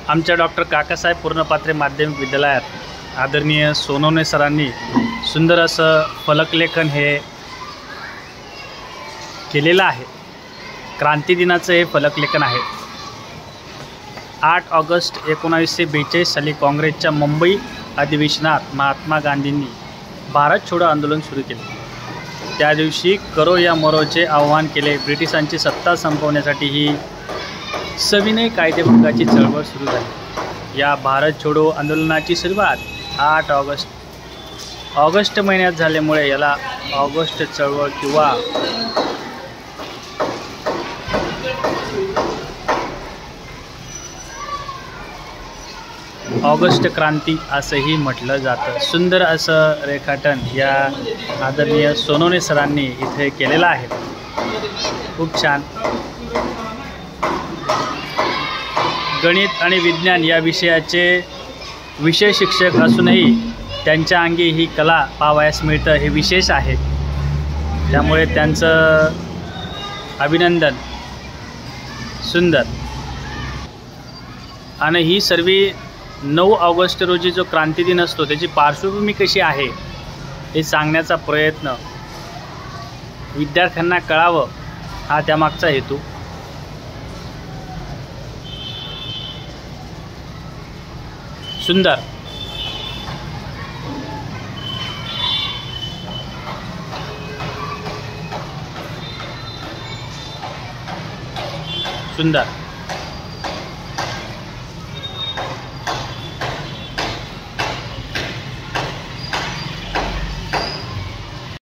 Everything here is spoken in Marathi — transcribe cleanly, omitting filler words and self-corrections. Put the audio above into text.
आमच्या डॉक्टर काकासाहेब पूर्णपात्रे माध्यमिक विद्यालयात आदरणीय सोनवणे सरांनी सुंदर असं फलकलेखन हे केलेलं आहे। क्रांती दिनाचं हे फलकलेखन आहे। 8 ऑगस्ट 1942 साली काँग्रेसच्या मुंबई अधिवेशनात महात्मा गांधींनी भारत छोडो आंदोलन सुरू केले। त्या दिवशी करो या मरोचे आव्हान केले। ब्रिटिशांची सत्ता संपवण्यासाठी ही सविनय कायदेभंगाची चळवळ सुरू झाली। या भारत छोडो आंदोलनाची सुरुवात 8 ऑगस्ट महिन्यात झाल्यामुळे याला ऑगस्ट चळवळ किंवा ऑगस्ट क्रांती असंही म्हटलं जातं। सुंदर असं रेखाटन या आदरणीय सोनवणे सरांनी इथे केलेलं आहे। खूप छान। गणित आणि विज्ञान या विषयाचे विषय शिक्षक असूनही त्यांच्या अंगी ही कला पाहावयास मिळतं हे विशेष आहे। त्यामुळे त्यांचं अभिनंदन। सुंदर। आणि ही सर्व 9 ऑगस्ट रोजी जो क्रांती दिन असतो त्याची पार्श्वभूमी कशी आहे हे सांगण्याचा प्रयत्न विद्यार्थ्यांना कळावं हा त्यामागचा हेतू। सुंदर। सुंदर।